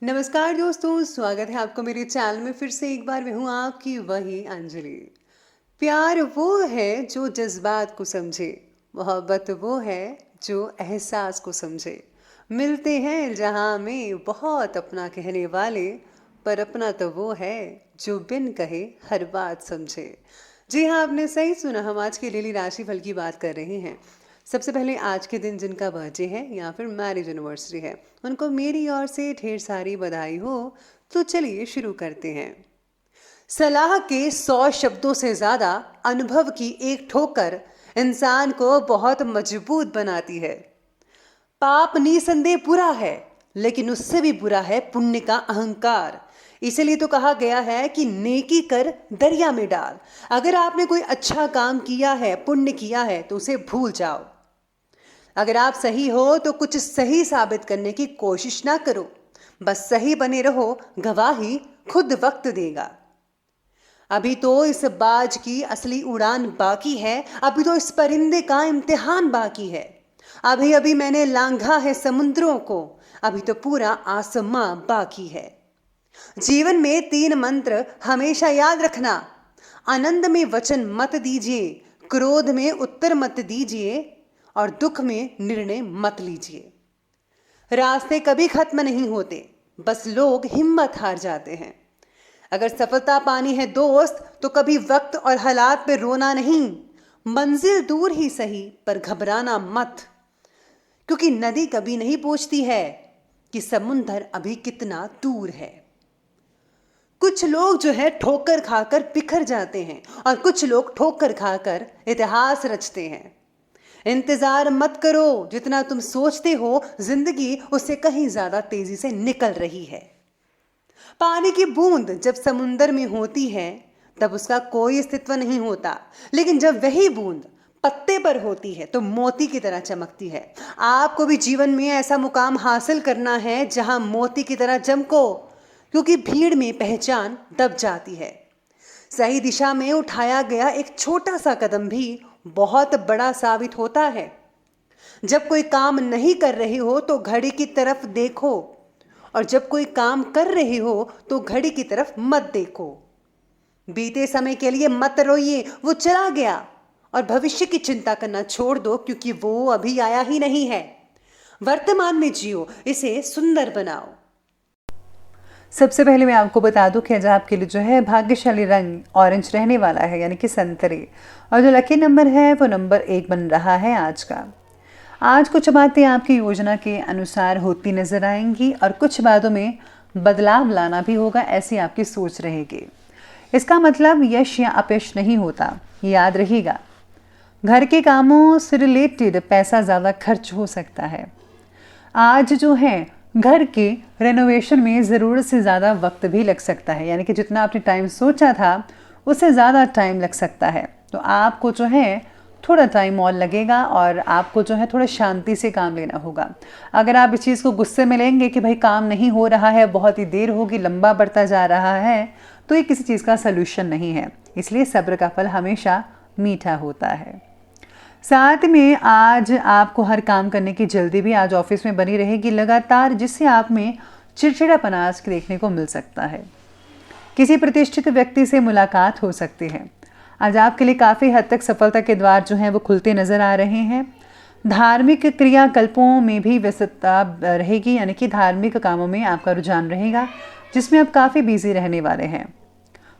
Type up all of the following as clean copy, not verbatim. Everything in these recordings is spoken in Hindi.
नमस्कार दोस्तों, स्वागत है आपको मेरे चैनल में। फिर से एक बार मैं हूँ आपकी वही अंजलि। प्यार वो है जो जज्बात को समझे, मोहब्बत वो है जो एहसास को समझे। मिलते हैं जहाँ में बहुत अपना कहने वाले, पर अपना तो वो है जो बिन कहे हर बात समझे। जी हाँ, आपने सही सुना। हम आज की डेली राशिफल की बात कर रहे हैं। सबसे पहले आज के दिन जिनका बर्थडे है या फिर मैरिज एनिवर्सरी है, उनको मेरी ओर से ढेर सारी बधाई हो। तो चलिए शुरू करते हैं। सलाह के 100 शब्दों से ज्यादा अनुभव की एक ठोकर इंसान को बहुत मजबूत बनाती है। पाप निसंदेह बुरा है, लेकिन उससे भी बुरा है पुण्य का अहंकार। इसीलिए तो कहा गया है कि नेकी कर दरिया में डाल। अगर आपने कोई अच्छा काम किया है, पुण्य किया है, तो उसे भूल जाओ। अगर आप सही हो तो कुछ सही साबित करने की कोशिश ना करो, बस सही बने रहो। गवाही खुद वक्त देगा। अभी तो इस बाज की असली उड़ान बाकी है, अभी तो इस परिंदे का इम्तिहान बाकी है। अभी अभी मैंने लांघा है समुद्रों को, अभी तो पूरा आसमां बाकी है। जीवन में 3 मंत्र हमेशा याद रखना। आनंद में वचन मत दीजिए, क्रोध में उत्तर मत दीजिए, और दुख में निर्णय मत लीजिए। रास्ते कभी खत्म नहीं होते, बस लोग हिम्मत हार जाते हैं। अगर सफलता पानी है दोस्त, तो कभी वक्त और हालात पे रोना नहीं। मंजिल दूर ही सही, पर घबराना मत, क्योंकि नदी कभी नहीं पूछती है कि समुंदर अभी कितना दूर है। कुछ लोग जो है ठोकर खाकर बिखर जाते हैं, और कुछ लोग ठोकर खाकर इतिहास रचते हैं। इंतजार मत करो, जितना तुम सोचते हो जिंदगी उससे कहीं ज्यादा तेजी से निकल रही है। पानी की बूंद जब समुंदर में होती है तब उसका कोई अस्तित्व नहीं होता, लेकिन जब वही बूंद पत्ते पर होती है तो मोती की तरह चमकती है। आपको भी जीवन में ऐसा मुकाम हासिल करना है जहां मोती की तरह चमको, क्योंकि भीड़ में पहचान दब जाती है। सही दिशा में उठाया गया एक छोटा सा कदम भी बहुत बड़ा साबित होता है। जब कोई काम नहीं कर रही हो तो घड़ी की तरफ देखो, और जब कोई काम कर रही हो तो घड़ी की तरफ मत देखो। बीते समय के लिए मत रोइए, वो चला गया। और भविष्य की चिंता करना छोड़ दो, क्योंकि वो अभी आया ही नहीं है। वर्तमान में जियो, इसे सुंदर बनाओ। सबसे पहले मैं आपको बता दूं कि आज आपके लिए जो है भाग्यशाली रंग ऑरेंज रहने वाला है, यानी कि संतरे। और जो लकी नंबर है वो नंबर 1 बन रहा है आज का। आज कुछ बातें आपकी योजना के अनुसार होती नजर आएंगी, और कुछ बातों में बदलाव लाना भी होगा, ऐसी आपकी सोच रहेगी। इसका मतलब यश या अपयश नहीं होता, याद रहिएगा। घर के कामों से रिलेटेड पैसा ज़्यादा खर्च हो सकता है। आज जो है घर के रेनोवेशन में ज़रूरत से ज़्यादा वक्त भी लग सकता है, यानी कि जितना आपने टाइम सोचा था उससे ज़्यादा टाइम लग सकता है। तो आपको जो है थोड़ा टाइम और लगेगा, और आपको जो है थोड़ा शांति से काम लेना होगा। अगर आप इस चीज़ को गुस्से में लेंगे कि भाई काम नहीं हो रहा है, बहुत ही देर होगी, लंबा बढ़ता जा रहा है, तो ये किसी चीज़ का सलूशन नहीं है। इसलिए सब्र का फल हमेशा मीठा होता है। साथ में आज आपको हर काम करने की जल्दी भी आज ऑफिस में बनी रहेगी लगातार, जिससे आप में चिड़चिड़ापन आज देखने को मिल सकता है। किसी प्रतिष्ठित व्यक्ति से मुलाकात हो सकती है। आज आपके लिए काफ़ी हद तक सफलता के द्वार जो हैं वो खुलते नजर आ रहे हैं। धार्मिक क्रियाकल्पों में भी व्यस्तता रहेगी, यानी कि धार्मिक कामों में आपका रुझान रहेगा, जिसमें आप काफ़ी बिजी रहने वाले हैं।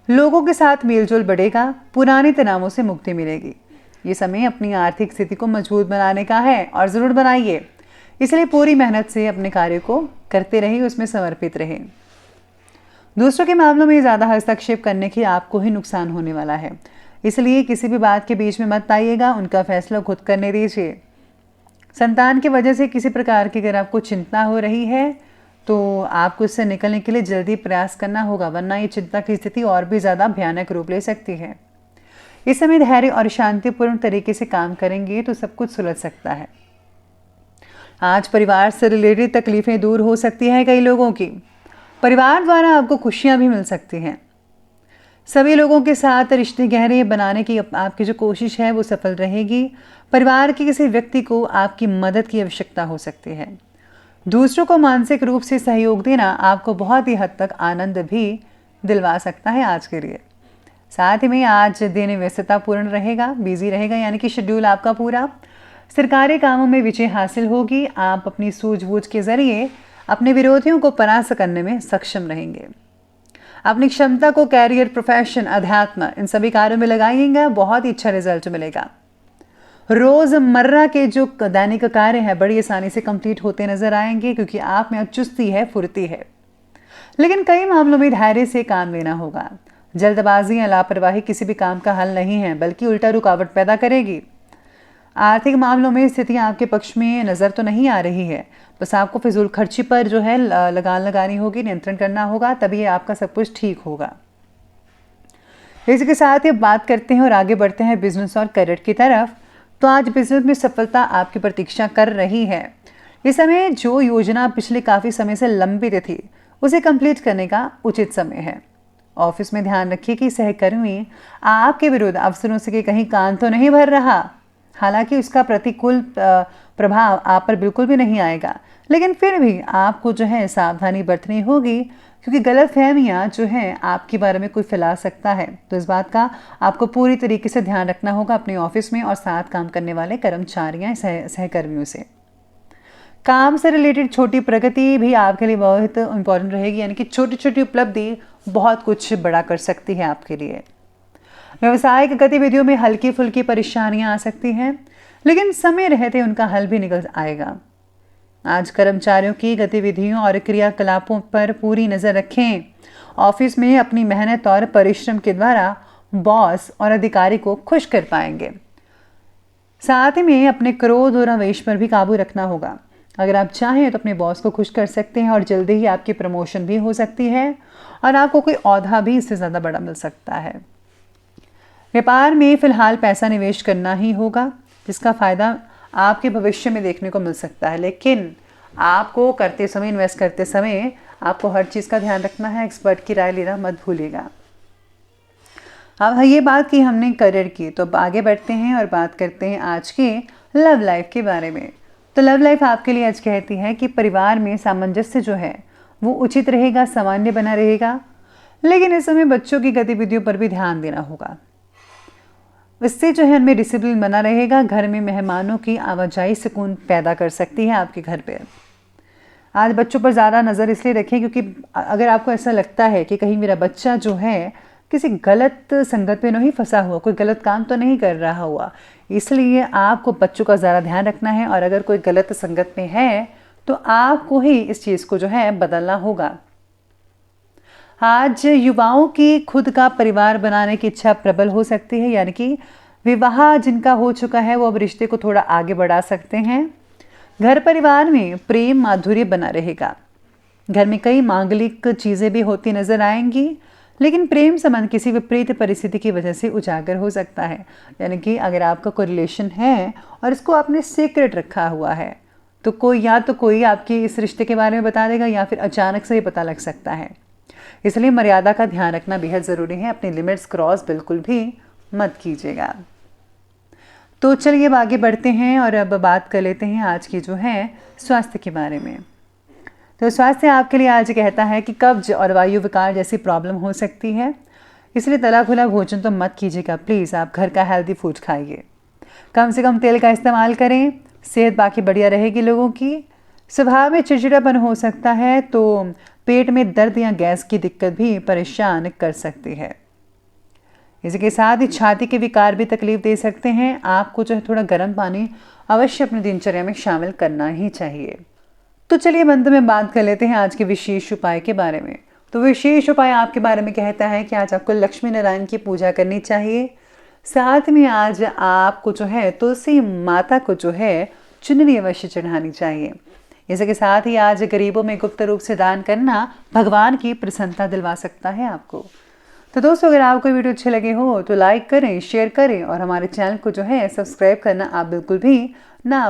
लोगों के साथ मेलजोल बढ़ेगा, पुराने तनावों से मुक्ति मिलेगी। ये समय अपनी आर्थिक स्थिति को मजबूत बनाने का है, और ज़रूर बनाइए। इसलिए पूरी मेहनत से अपने कार्य को करते रहिए, उसमें समर्पित रहें। दूसरों के मामलों में ज़्यादा हस्तक्षेप करने की आपको ही नुकसान होने वाला है, इसलिए किसी भी बात के बीच में मत आइएगा, उनका फैसला खुद करने दीजिए। संतान की वजह से किसी प्रकार की अगर आपको चिंता हो रही है तो आपको इससे निकलने के लिए जल्दी प्रयास करना होगा, वरना ये चिंता की स्थिति और भी ज़्यादा भयानक रूप ले सकती है। इस समय धैर्य और शांतिपूर्ण तरीके से काम करेंगे तो सब कुछ सुलझ सकता है। आज परिवार से रिलेटेड तकलीफें दूर हो सकती हैं कई लोगों की। परिवार द्वारा आपको खुशियां भी मिल सकती हैं। सभी लोगों के साथ रिश्ते गहरे बनाने की आपकी जो कोशिश है वो सफल रहेगी। परिवार के किसी व्यक्ति को आपकी मदद की आवश्यकता हो सकती है। दूसरों को मानसिक रूप से सहयोग देना आपको बहुत ही हद तक आनंद भी दिलवा सकता है आज के लिए। साथ ही में आज दिन व्यस्ततापूर्ण रहेगा, बिजी रहेगा, यानी कि शेड्यूल आपका पूरा। सरकारी कामों में विजय हासिल होगी। आप अपनी सूझबूझ के जरिए अपने विरोधियों को परास्त करने में सक्षम रहेंगे। अपनी क्षमता को कैरियर, प्रोफेशन, अध्यात्म इन सभी कार्यों में लगाइएगा, बहुत ही अच्छा रिजल्ट मिलेगा। रोजमर्रा के जो दैनिक कार्य है बड़ी आसानी से कंप्लीट होते नजर आएंगे, क्योंकि आप में चुस्ती है, फुर्ती है। लेकिन कई मामलों में धैर्य से काम लेना होगा। जल्दबाजी या लापरवाही किसी भी काम का हल नहीं है, बल्कि उल्टा रुकावट पैदा करेगी। आर्थिक मामलों में स्थितियां आपके पक्ष में नजर तो नहीं आ रही है, बस आपको फिजूल खर्ची पर जो है लगान लगानी होगी, नियंत्रण करना होगा, तभी आपका सब कुछ ठीक होगा। इसी के साथ ही बात करते हैं और आगे बढ़ते हैं बिजनेस और करियर की तरफ। तो आज बिजनेस में सफलता आपकी प्रतीक्षा कर रही है। इस समय जो योजना पिछले काफ़ी समय से लंबित थी, उसे कंप्लीट करने का उचित समय है। ऑफिस में ध्यान रखिए कि सहकर्मी आपके विरुद्ध अफसरों से कहीं कान तो नहीं भर रहा। हालांकि उसका प्रतिकूल प्रभाव आप पर बिल्कुल भी नहीं आएगा, लेकिन फिर भी आपको जो है सावधानी बरतनी होगी, क्योंकि गलतफहमियां जो हैं आपके बारे में कोई फैला सकता है। तो इस बात का आपको पूरी तरीके से ध्यान रखना होगा अपने ऑफिस में और साथ काम करने वाले कर्मचारियों, सहकर्मियों से। काम से रिलेटेड छोटी प्रगति भी आपके लिए बहुत इंपॉर्टेंट रहेगी, यानी कि छोटी छोटी उपलब्धि बहुत कुछ बड़ा कर सकती है आपके लिए। व्यवसायिक गतिविधियों में हल्की फुल्की परेशानियां आ सकती हैं, लेकिन समय रहते उनका हल भी निकल आएगा। आज कर्मचारियों की गतिविधियों और क्रियाकलापों पर पूरी नज़र रखें। ऑफिस में अपनी मेहनत और परिश्रम के द्वारा बॉस और अधिकारी को खुश कर पाएंगे। साथ ही में अपने क्रोध और आवेश पर भी काबू रखना होगा। अगर आप चाहें तो अपने बॉस को खुश कर सकते हैं और जल्दी ही आपकी प्रमोशन भी हो सकती है और आपको कोई औहदा भी इससे ज़्यादा बड़ा मिल सकता है। व्यापार में फिलहाल पैसा निवेश करना ही होगा, जिसका फ़ायदा आपके भविष्य में देखने को मिल सकता है, लेकिन आपको करते समय, इन्वेस्ट करते समय आपको हर चीज़ का ध्यान रखना है। एक्सपर्ट की राय लेना मत भूलिएगा। अब ये बात की हमने करियर की, तो अब आगे बढ़ते हैं और बात करते हैं आज के लव लाइफ के बारे में। तो लव लाइफ आपके लिए आज कहती है कि परिवार में सामंजस्य जो है वो उचित रहेगा, सामान्य बना रहेगा, लेकिन इस समय बच्चों की गतिविधियों पर भी ध्यान देना होगा। इससे जो है उनमें डिसिप्लिन बना रहेगा। घर में मेहमानों की आवाजाही सुकून पैदा कर सकती है आपके घर पे। आज बच्चों पर ज़्यादा नज़र इसलिए रखें क्योंकि अगर आपको ऐसा लगता है कि कहीं मेरा बच्चा जो है किसी गलत संगत में नहीं फंसा हुआ, कोई गलत काम तो नहीं कर रहा हुआ, इसलिए आपको बच्चों का ज़्यादा ध्यान रखना है। और अगर कोई गलत संगत में है तो आपको ही इस चीज़ को जो है बदलना होगा। आज युवाओं की खुद का परिवार बनाने की इच्छा प्रबल हो सकती है, यानी कि विवाह जिनका हो चुका है वो अब रिश्ते को थोड़ा आगे बढ़ा सकते हैं। घर परिवार में प्रेम माधुर्य बना रहेगा। घर में कई मांगलिक चीज़ें भी होती नजर आएंगी, लेकिन प्रेम संबंध किसी विपरीत परिस्थिति की वजह से उजागर हो सकता है। यानी कि अगर आपका कोई रिलेशन है और इसको आपने सीक्रेट रखा हुआ है, तो कोई आपके इस रिश्ते के बारे में बता देगा या फिर अचानक से ही पता लग सकता है। इसलिए मर्यादा का ध्यान रखना बेहद ज़रूरी है। अपनी लिमिट्स क्रॉस बिल्कुल भी मत कीजिएगा। तो चलिए अब आगे बढ़ते हैं और अब बात कर लेते हैं आज की जो है स्वास्थ्य के बारे में। तो स्वास्थ्य आपके लिए आज कहता है कि कब्ज और वायु विकार जैसी प्रॉब्लम हो सकती है, इसलिए तला खुला भोजन तो मत कीजिएगा। प्लीज़ आप घर का हेल्दी फूड खाइए, कम से कम तेल का इस्तेमाल करें। सेहत बाकी बढ़िया रहेगी लोगों की। स्वभाव में चिड़चिड़ापन हो सकता है, तो पेट में दर्द या गैस की दिक्कत भी परेशान कर सकती है। इसी के साथ ही छाती के विकार भी तकलीफ दे सकते हैं। आपको जो है थोड़ा गर्म पानी अवश्य अपनी दिनचर्या में शामिल करना ही चाहिए। तो चलिए अंत में बात कर लेते हैं आज के विशेष उपाय के बारे में। तो विशेष उपाय आपके बारे में कहता है कि आज आपको लक्ष्मी नारायण की पूजा करनी चाहिए। साथ में आज आपको जो है तुलसी माता को जो है चुनरी अवश्य चढ़ानी चाहिए। इसके साथ ही आज गरीबों में गुप्त रूप से दान करना भगवान की प्रसन्नता दिलवा सकता है आपको। तो दोस्तों, अगर आपको वीडियो अच्छे लगे हो तो लाइक करें, शेयर करें और हमारे चैनल को जो है सब्सक्राइब करना आप बिल्कुल भी ना